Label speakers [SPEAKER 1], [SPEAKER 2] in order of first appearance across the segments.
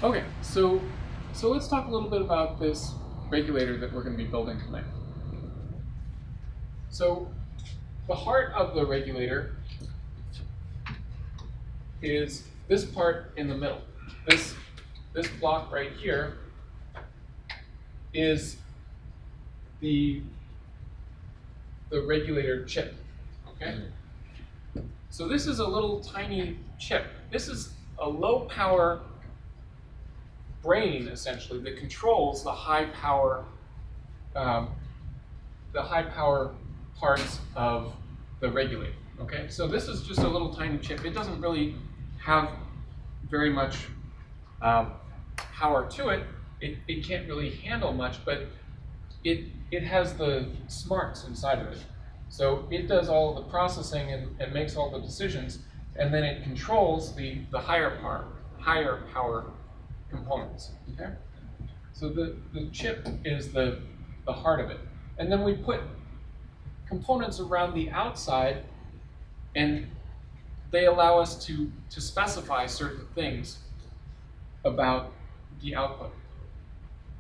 [SPEAKER 1] Okay, so let's talk a little bit about this regulator that we're going to be building tonight. So the heart of the regulator is this part in the middle. This block right here is the regulator chip. Okay? So this is a little tiny chip. This is a low power brain essentially that controls the high power parts of the regulator. Okay, so this is just a little tiny chip. It doesn't really have very much power to it. It can't really handle much, but it has the smarts inside of it. So it does all the processing and makes all the decisions, and then it controls the higher power components. Okay? So the chip is the heart of it. And then we put components around the outside, and they allow us to specify certain things about the output.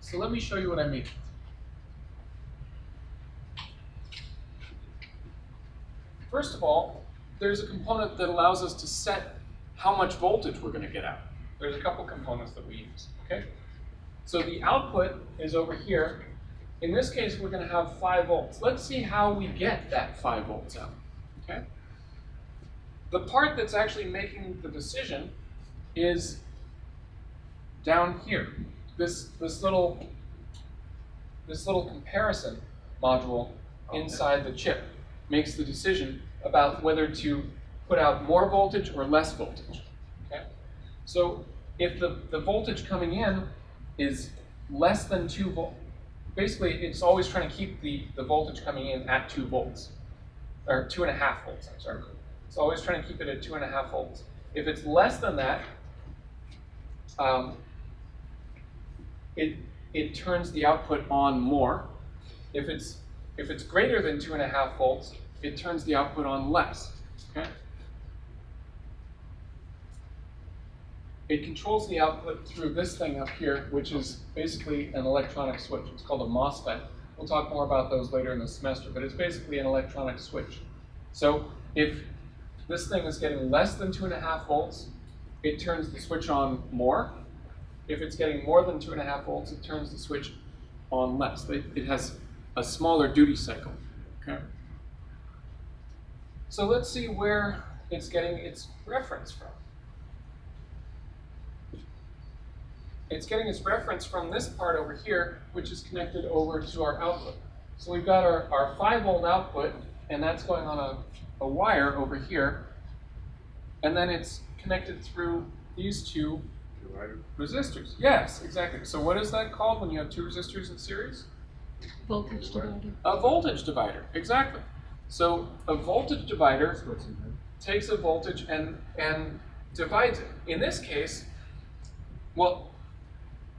[SPEAKER 1] So let me show you what I mean. First of all, there's a component that allows us to set how much voltage we're going to get out. There's a couple components that we use. Okay? So the output is over here. In this case, we're going to have 5 volts. Let's see how we get that 5 volts out. Okay? The part that's actually making the decision is down here. This little comparison module inside the chip makes the decision about whether to put out more voltage or less voltage. Okay? So if the voltage coming in is less than 2 volts, basically it's always trying to keep the voltage coming in at 2 volts, or 2.5 volts, I'm sorry. It's always trying to keep it at 2.5 volts. If it's less than that, it turns the output on more. If it's greater than 2.5 volts, it turns the output on less. Okay? It controls the output through this thing up here, which is basically an electronic switch. It's called a MOSFET. We'll talk more about those later in the semester, but it's basically an electronic switch. So if this thing is getting less than 2.5 volts, it turns the switch on more. If it's getting more than 2.5 volts, it turns the switch on less. It has a smaller duty cycle. Okay? So let's see where it's getting its reference from. It's getting its reference from this part over here, which is connected over to our output. So we've got our 5 volt output, and that's going on a wire over here. And then it's connected through these 2 resistors. Yes, exactly. So what is that called when you have 2 resistors in series?
[SPEAKER 2] Voltage divider.
[SPEAKER 1] A voltage divider, exactly. So a voltage divider takes a voltage and divides it. In this case, well,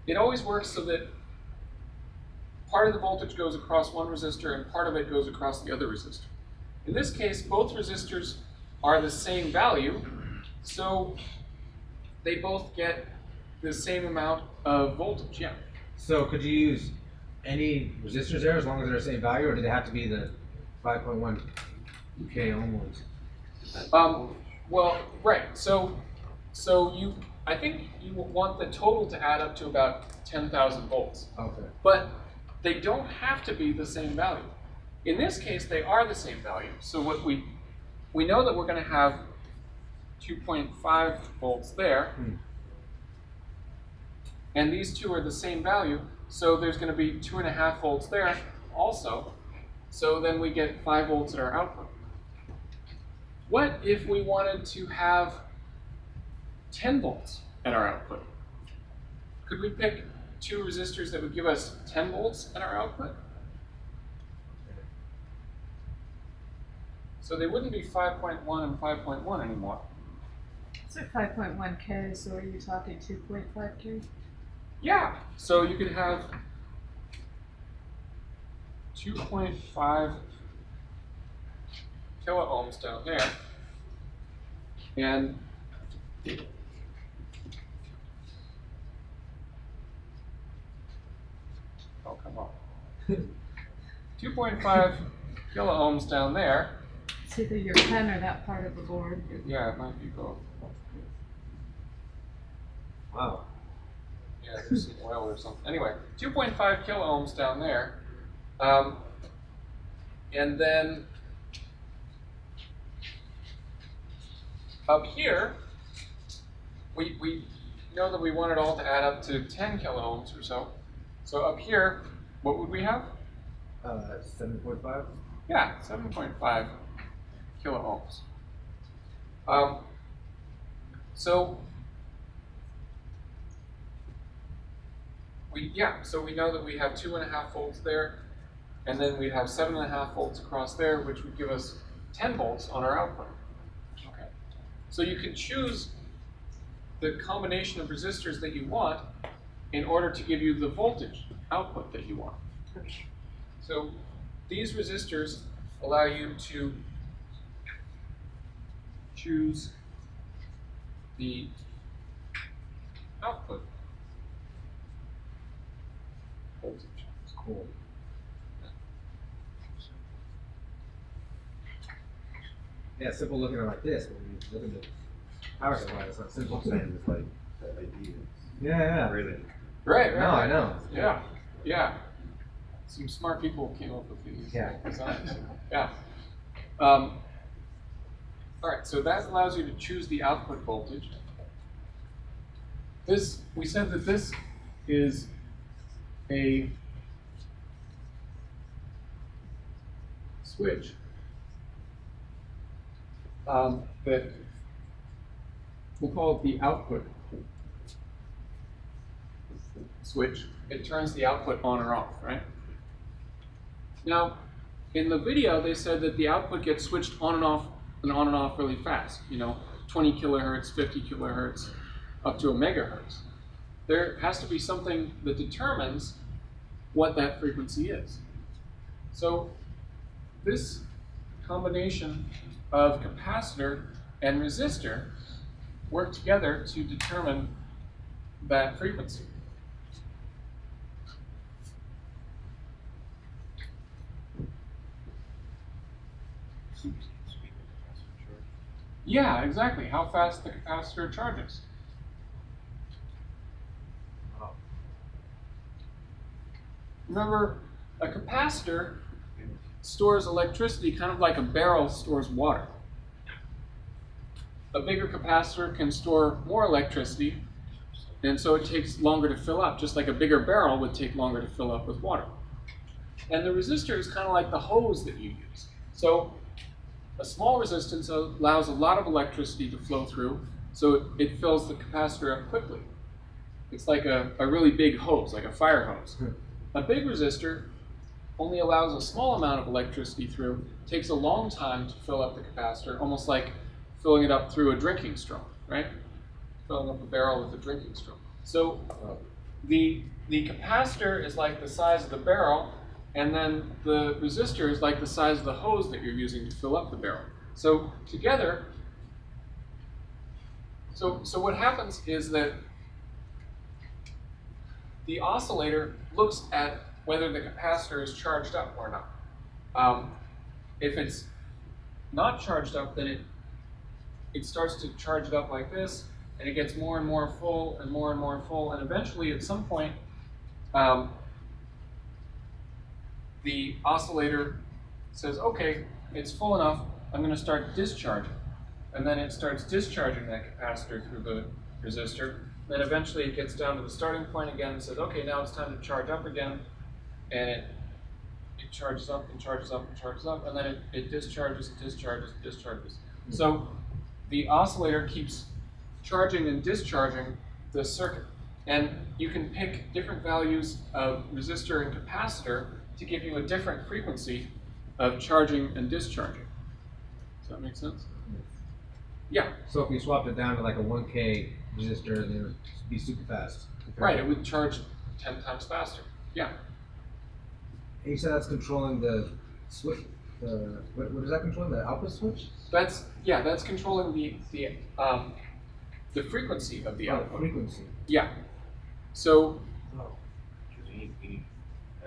[SPEAKER 1] it always works so that part of the voltage goes across one resistor and part of it goes across the other resistor. In this case, both resistors are the same value, so they both get the same amount of voltage. Yeah.
[SPEAKER 3] So could you use any resistors there as long as they're the same value, or did it have to be the 5.1 K ohm ones?
[SPEAKER 1] Well, right. So I think you want the total to add up to about 10,000 volts.
[SPEAKER 3] Okay.
[SPEAKER 1] But they don't have to be the same value. In this case, they are the same value. So what we know that we're going to have 2.5 volts there, and these 2 are the same value. So there's going to be 2.5 volts there also. So then we get 5 volts at our output. What if we wanted to have 10 volts at our output? Could we pick 2 resistors that would give us 10 volts at our output? So they wouldn't be 5.1 and 5.1 anymore.
[SPEAKER 2] So 5.1 K, so are you talking 2.5 K?
[SPEAKER 1] Yeah, so you could have 2.5 kilo ohms down there, and Oh, come on. 2.5 kilo ohms down there.
[SPEAKER 2] It's either your pen or that part of the board.
[SPEAKER 1] Yeah, it might be both.
[SPEAKER 3] Wow.
[SPEAKER 1] Yeah, there's some oil or something. Anyway, 2.5 kilo ohms down there. And then up here, we know that we want it all to add up to 10 kilo ohms or so. So up here, what would we have?
[SPEAKER 3] 7.5?
[SPEAKER 1] Yeah, 7.5 kilo ohms. So we know that we have 2.5 volts there, and then we'd have 7.5 volts across there, which would give us 10 volts on our output. Okay. So you can choose the combination of resistors that you want in order to give you the voltage output that you want. So these resistors allow you to choose the output voltage.
[SPEAKER 3] It's cool. Yeah, simple looking at it like this, but when you look at the power supply, it's not simple.
[SPEAKER 4] Saying it's like the idea.
[SPEAKER 3] Yeah.
[SPEAKER 4] Really.
[SPEAKER 1] Right.
[SPEAKER 3] No, I know.
[SPEAKER 1] Yeah. Some smart people came up with these designs. Yeah. All right, so that allows you to choose the output voltage. We said that this is a switch that we'll call it the output switch. It turns the output on or off, right? Now, in the video, they said that the output gets switched on and off really fast. 20 kilohertz, 50 kilohertz, up to a megahertz. There has to be something that determines what that frequency is. So this combination of capacitor and resistor work together to determine that frequency. Yeah, exactly. How fast the capacitor charges. Remember, a capacitor stores electricity kind of like a barrel stores water. A bigger capacitor can store more electricity, and so it takes longer to fill up, just like a bigger barrel would take longer to fill up with water. And the resistor is kind of like the hose that you use. So a small resistance allows a lot of electricity to flow through, so it fills the capacitor up quickly. It's like a really big hose, like a fire hose. A big resistor only allows a small amount of electricity through, takes a long time to fill up the capacitor, almost like filling it up through a drinking straw, right? Filling up a barrel with a drinking straw. So the capacitor is like the size of the barrel, and then the resistor is like the size of the hose that you're using to fill up the barrel. So together, so what happens is that the oscillator looks at whether the capacitor is charged up or not. If it's not charged up, then it starts to charge it up like this, and it gets more and more full and more and more full, and eventually at some point, the oscillator says, okay, it's full enough, I'm going to start discharging. And then it starts discharging that capacitor through the resistor. Then eventually it gets down to the starting point again and says, okay, now it's time to charge up again. And it charges up and charges up and charges up, and then it discharges and discharges and discharges. So the oscillator keeps charging and discharging the circuit. And you can pick different values of resistor and capacitor to give you a different frequency of charging and discharging. Does that make sense? Yeah.
[SPEAKER 3] So if we swapped it down to like a 1K resistor, then it would be super fast.
[SPEAKER 1] Right, it would charge 10 times faster. Yeah.
[SPEAKER 3] And you said that's controlling the switch. What is that controlling? The output switch?
[SPEAKER 1] That's controlling the frequency of the output.
[SPEAKER 3] Frequency.
[SPEAKER 1] Yeah. So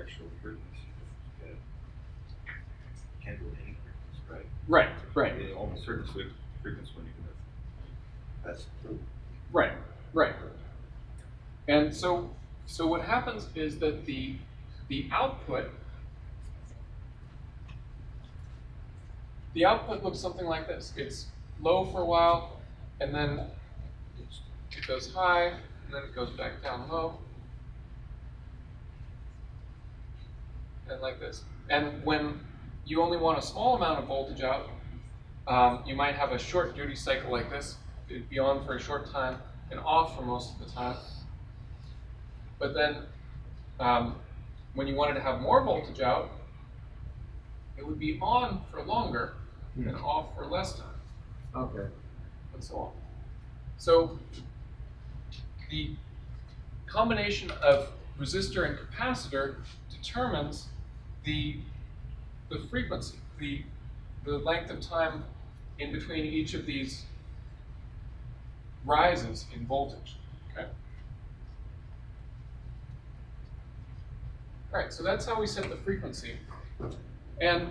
[SPEAKER 4] actual frequency. You can't do any frequency, right?
[SPEAKER 1] Right, right,
[SPEAKER 4] In almost certain frequency when you can. That's true.
[SPEAKER 1] right, right. And so what happens is that the output looks something like this. It's low for a while, and then it goes high, and then it goes back down low, and like this. And when you only want a small amount of voltage out, you might have a short duty cycle like this. It'd be on for a short time and off for most of the time. But then when you wanted to have more voltage out, it would be on for longer and off for less time,
[SPEAKER 3] Okay.
[SPEAKER 1] and so on. So the combination of resistor and capacitor determines the frequency, the length of time in between each of these rises in voltage. Okay. All right, so that's how we set the frequency. And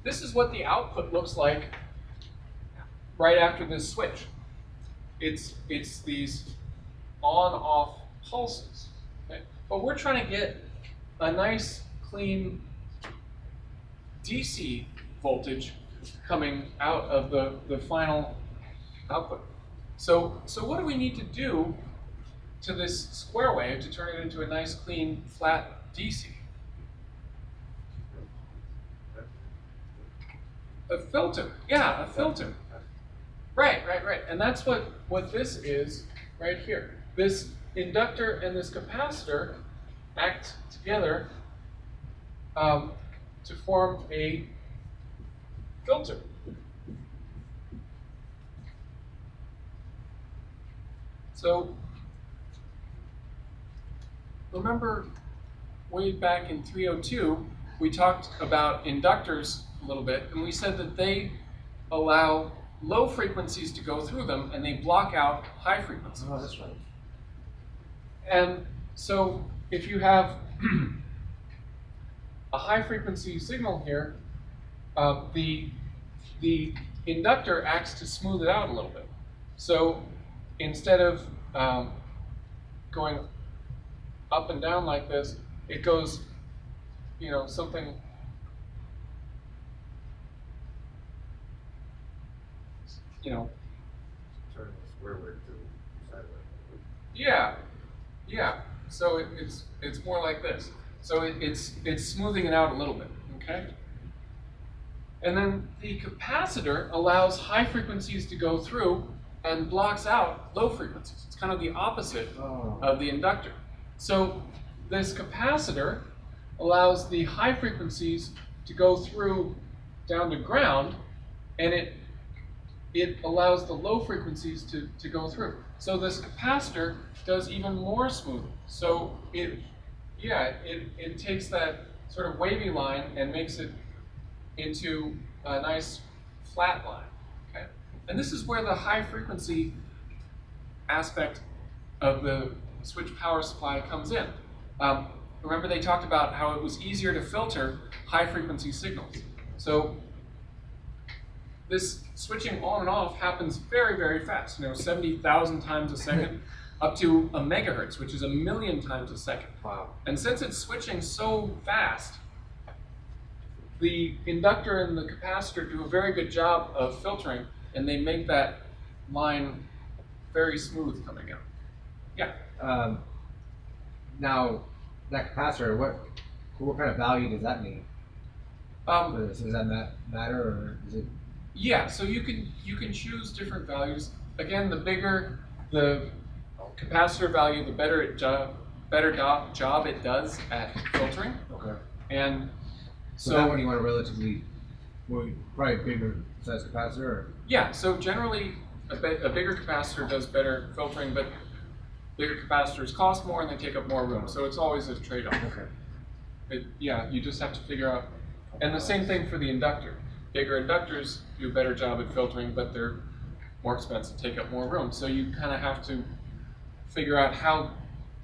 [SPEAKER 1] this is what the output looks like right after this switch. It's these on-off pulses. Okay? But we're trying to get a nice, clean DC voltage coming out of the final output. So what do we need to do to this square wave to turn it into a nice, clean, flat DC? A filter. Yeah, a filter. Right. And that's what this is right here. This inductor and this capacitor act together to form a filter. So remember way back in 302, we talked about inductors a little bit, and we said that they allow low frequencies to go through them, and they block out high frequencies.
[SPEAKER 3] Oh, that's right.
[SPEAKER 1] And so if you have a high frequency signal here, the inductor acts to smooth it out a little bit. So instead of going up and down like this, it goes, something
[SPEAKER 4] Turn the square wave to sideways.
[SPEAKER 1] Yeah. So it's more like this. So it's smoothing it out a little bit, okay? And then the capacitor allows high frequencies to go through and blocks out low frequencies. It's kind of the opposite of the inductor. So this capacitor allows the high frequencies to go through down to ground, and it allows the low frequencies to go through. So this capacitor does even more smoothing. So it takes that sort of wavy line and makes it into a nice flat line. Okay? And this is where the high frequency aspect of the switch power supply comes in. Remember they talked about how it was easier to filter high frequency signals. So this switching on and off happens very, very fast, 70,000 times a second, up to a megahertz, which is 1,000,000 times a second.
[SPEAKER 3] Wow.
[SPEAKER 1] And since it's switching so fast, the inductor and the capacitor do a very good job of filtering, and they make that line very smooth coming out. Yeah.
[SPEAKER 3] Now, that capacitor, what kind of value does that mean? Does that matter, or is it?
[SPEAKER 1] Yeah, so you can choose different values. Again, the bigger the capacitor value, the better job it does at filtering.
[SPEAKER 3] Okay.
[SPEAKER 1] And
[SPEAKER 3] So that one you want a relatively, probably bigger size capacitor? Or?
[SPEAKER 1] Yeah, so generally a bigger capacitor does better filtering, but bigger capacitors cost more and they take up more room. So it's always a trade-off.
[SPEAKER 3] Okay.
[SPEAKER 1] You just have to figure out. And the same thing for the inductor. Bigger inductors do a better job at filtering, but they're more expensive, take up more room. So you kind of have to figure out how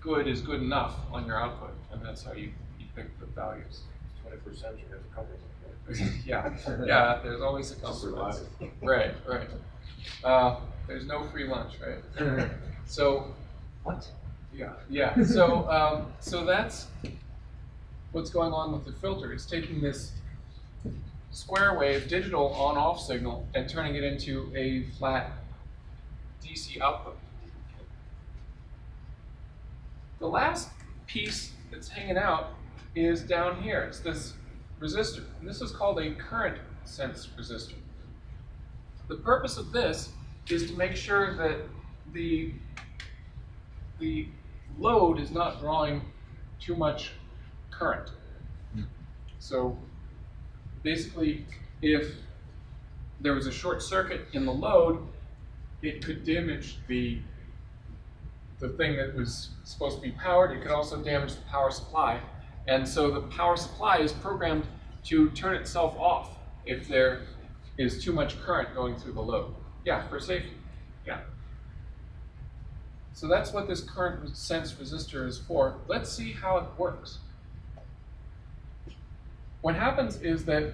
[SPEAKER 1] good is good enough on your output, and that's how you pick the values.
[SPEAKER 4] 21st century has a couple of them.
[SPEAKER 1] Yeah, there's always a compromise.
[SPEAKER 4] Survive.
[SPEAKER 1] Right. There's no free lunch, right? So,
[SPEAKER 3] What?
[SPEAKER 1] yeah. So that's what's going on with the filter. It's taking this square wave digital on-off signal and turning it into a flat DC output. The last piece that's hanging out is down here. It's this resistor. And this is called a current sense resistor. The purpose of this is to make sure that the load is not drawing too much current. So basically, if there was a short circuit in the load, it could damage the thing that was supposed to be powered. It could also damage the power supply. And so the power supply is programmed to turn itself off if there is too much current going through the load. Yeah, for safety. Yeah. So that's what this current sense resistor is for. Let's see how it works. What happens is that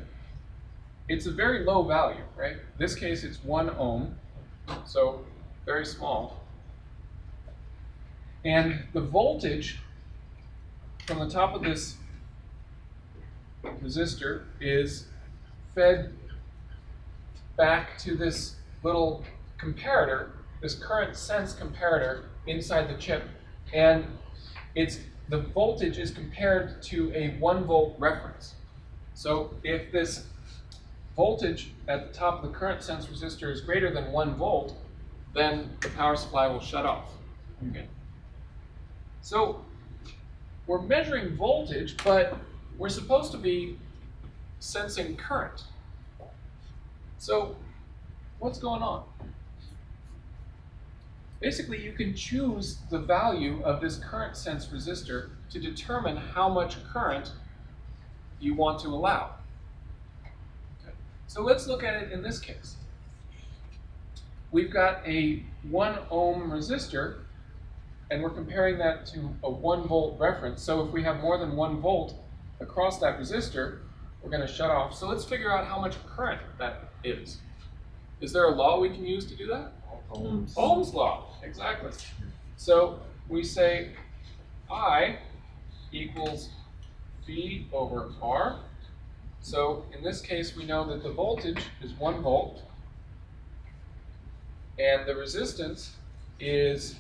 [SPEAKER 1] it's a very low value, right? In this case, it's 1 ohm, so very small. And the voltage from the top of this resistor is fed back to this little comparator, this current sense comparator inside the chip, and the voltage is compared to a 1 volt reference. So if this voltage at the top of the current sense resistor is greater than 1 volt, then the power supply will shut off. Okay. So we're measuring voltage, but we're supposed to be sensing current. So what's going on? Basically, you can choose the value of this current sense resistor to determine how much current you want to allow. Okay. So let's look at it in this case. We've got a 1 ohm resistor, and we're comparing that to a 1 volt reference. So if we have more than 1 volt across that resistor, we're going to shut off. So let's figure out how much current that is. Is there a law we can use to do that? Ohm's law, exactly. So we say I equals V over R. So in this case, we know that the voltage is 1 volt, and the resistance is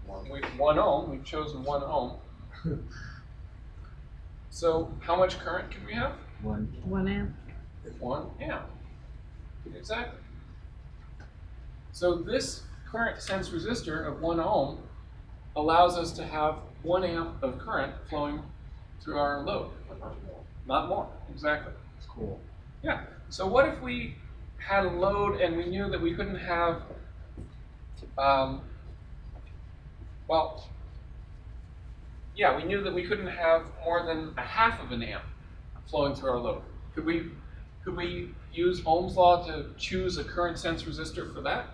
[SPEAKER 1] 1 ohm. We've chosen 1 ohm. So how much current can we have?
[SPEAKER 2] 1 amp.
[SPEAKER 1] 1 amp. Exactly. So this current sense resistor of 1 ohm allows us to have 1 amp of current flowing through our load. Not more, exactly.
[SPEAKER 3] That's cool.
[SPEAKER 1] Yeah. So what if we had a load and we knew that we couldn't have, we knew that we couldn't have more than a half of an amp flowing through our load. Could we use Ohm's law to choose a current sense resistor for that?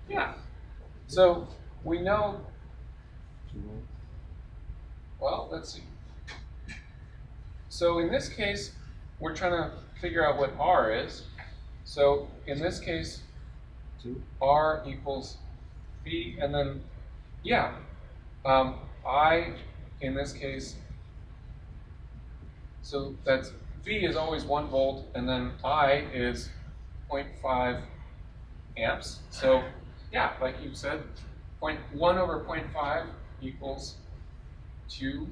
[SPEAKER 1] Yeah. So we know, well, let's see. So in this case, we're trying to figure out what R is. So in this case, R equals V, and then, I, in this case, so that's V is always 1 volt, and then I is 0.5 amps. So, yeah, like you said, 1 over 0.5 equals 2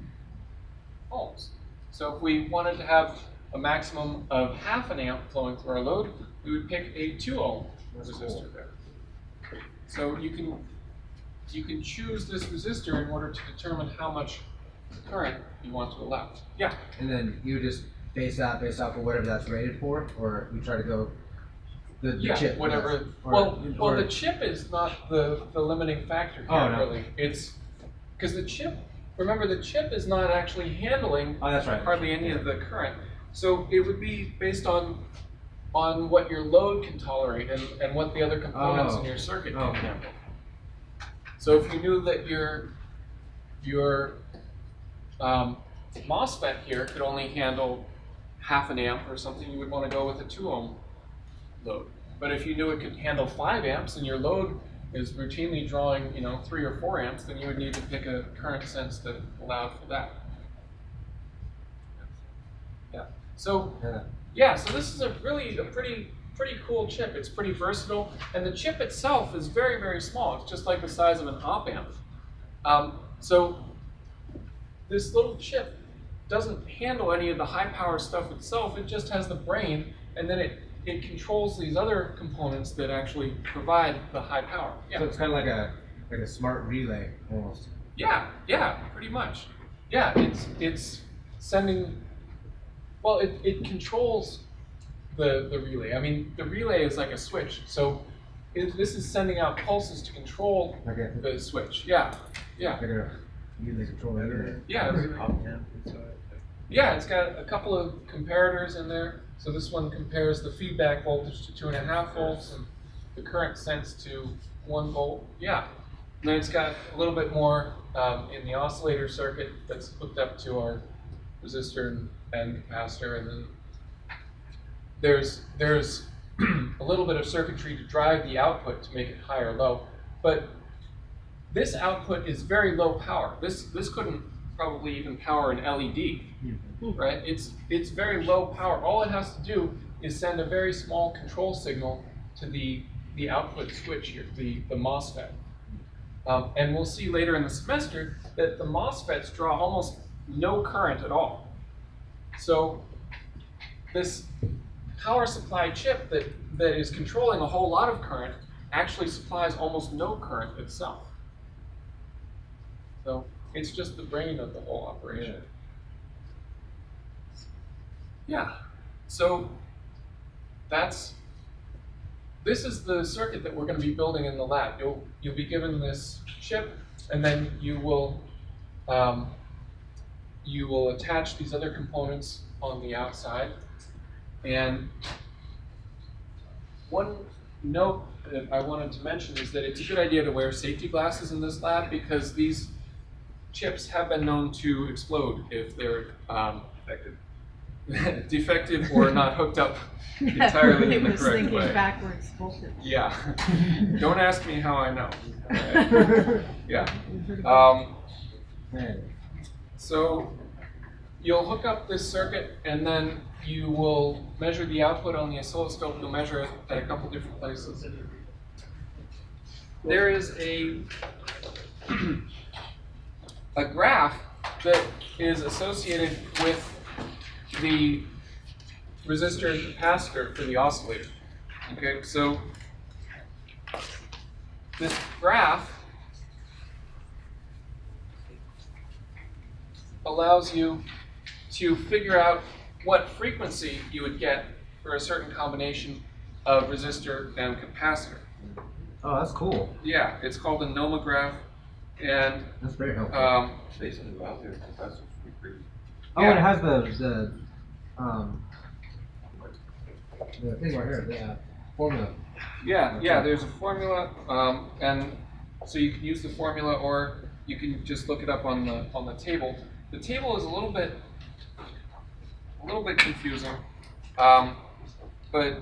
[SPEAKER 1] ohms. So if we wanted to have a maximum of half an amp flowing through our load, we would pick a 2 ohm resistor there. So you can choose this resistor in order to determine how much current you want to allow. Yeah.
[SPEAKER 3] And then you just base that based off of whatever that's rated for, or we try to go the chip.
[SPEAKER 1] Whatever.
[SPEAKER 3] Or,
[SPEAKER 1] well, the chip is not the limiting factor here,
[SPEAKER 3] Oh, no.
[SPEAKER 1] really. It's because the chip. Remember, the chip is not actually handling
[SPEAKER 3] that's right.
[SPEAKER 1] hardly any of the current. So it would be based on what your load can tolerate and what the other components in your circuit can handle. So if you knew that your MOSFET here could only handle half an amp or something, you would want to go with a 2 ohm load. But if you knew it could handle 5 amps and your load is routinely drawing 3 or 4 amps, then you would need to pick a current sense that allowed for that. Yeah. So so this is a pretty cool chip. It's pretty versatile, and the chip itself is very, very small. It's just like the size of an op amp. So this little chip doesn't handle any of the high power stuff itself. It just has the brain, and then it controls these other components that actually provide the high power. Yeah.
[SPEAKER 3] So it's kind of like a smart relay almost.
[SPEAKER 1] Yeah, pretty much. Yeah, it's sending. Well, it controls the relay. I mean, the relay is like a switch. So this is sending out pulses to control the switch. Yeah.
[SPEAKER 3] Like a relay controller.
[SPEAKER 1] Yeah. Yeah, it's got a couple of comparators in there. So this one compares the feedback voltage to 2.5 volts and the current sense to 1 volt. Yeah. And then it's got a little bit more in the oscillator circuit that's hooked up to our resistor and capacitor, and then there's a little bit of circuitry to drive the output to make it high or low. But this output is very low power. This couldn't probably even power an LED, right? It's very low power. All it has to do is send a very small control signal to the output switch here, the MOSFET. And we'll see later in the semester that the MOSFETs draw almost no current at all. So this power supply chip that is controlling a whole lot of current actually supplies almost no current itself. So it's just the brain of the whole operation. Yeah. So this is the circuit that we're going to be building in the lab. You'll be given this chip, and then you will attach these other components on the outside. And one note that I wanted to mention is that it's a good idea to wear safety glasses in this lab, because these chips have been known to explode if they're defective or not hooked up entirely in the correct way.
[SPEAKER 2] Backwards voltage.
[SPEAKER 1] Yeah. Don't ask me how I know. Yeah. So you'll hook up this circuit, and then you will measure the output on the oscilloscope. You'll measure it at a couple different places. There is a graph that is associated with the resistor and capacitor for the oscillator. Okay, so this graph allows you to figure out what frequency you would get for a certain combination of resistor and capacitor.
[SPEAKER 3] Oh, that's cool.
[SPEAKER 1] Yeah, it's called the Nola Graph, and
[SPEAKER 3] that's very helpful.
[SPEAKER 4] Basically, about their compressors we create.
[SPEAKER 3] Oh, and it has the thing right here, the formula.
[SPEAKER 1] Yeah, there's a formula, and so you can use the formula, or you can just look it up on the table. The table is a little bit confusing, but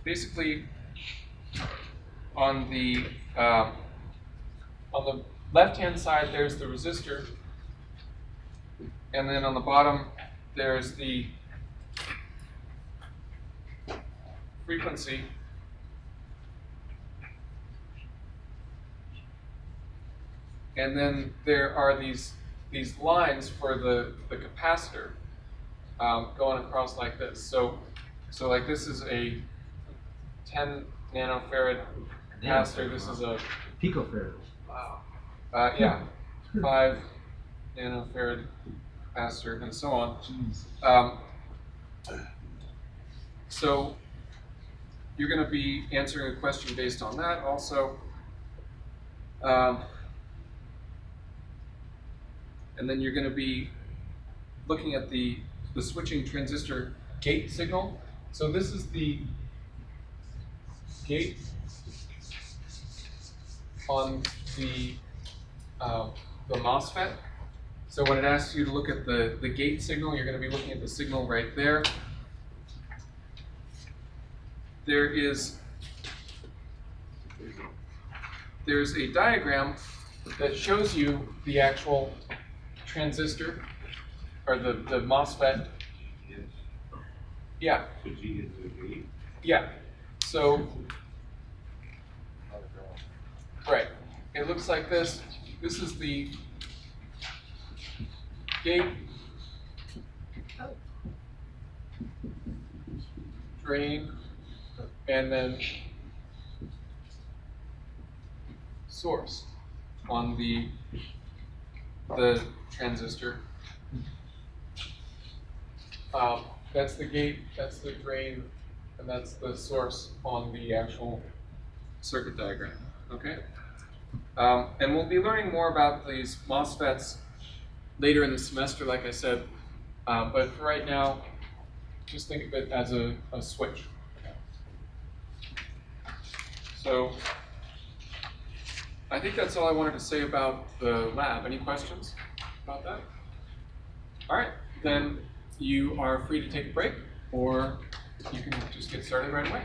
[SPEAKER 1] basically on the left-hand side there's the resistor, and then on the bottom there's the frequency. And then there are these lines for the capacitor going across like this. So like this is a 10 nanofarad capacitor. This is a
[SPEAKER 3] picofarad.
[SPEAKER 1] Wow. Yeah, 5 nanofarad capacitor, and so on. So you're going to be answering a question based on that also. And then you're going to be looking at the switching transistor gate signal. So this is the gate on the MOSFET. So when it asks you to look at the gate signal, you're going to be looking at the signal right there. There's a diagram that shows you the actual transistor, or the MOSFET.
[SPEAKER 4] Yes.
[SPEAKER 1] Yeah,
[SPEAKER 4] So G is the gate.
[SPEAKER 1] yeah. So, right. It looks like this. This is the gate, drain, and then source on the transistor. That's the gate, that's the drain, and that's the source on the actual circuit diagram. Okay? And we'll be learning more about these MOSFETs later in the semester, like I said. But for right now, just think of it as a switch. So I think that's all I wanted to say about the lab. Any questions about that? All right, then you are free to take a break, or you can just get started right away.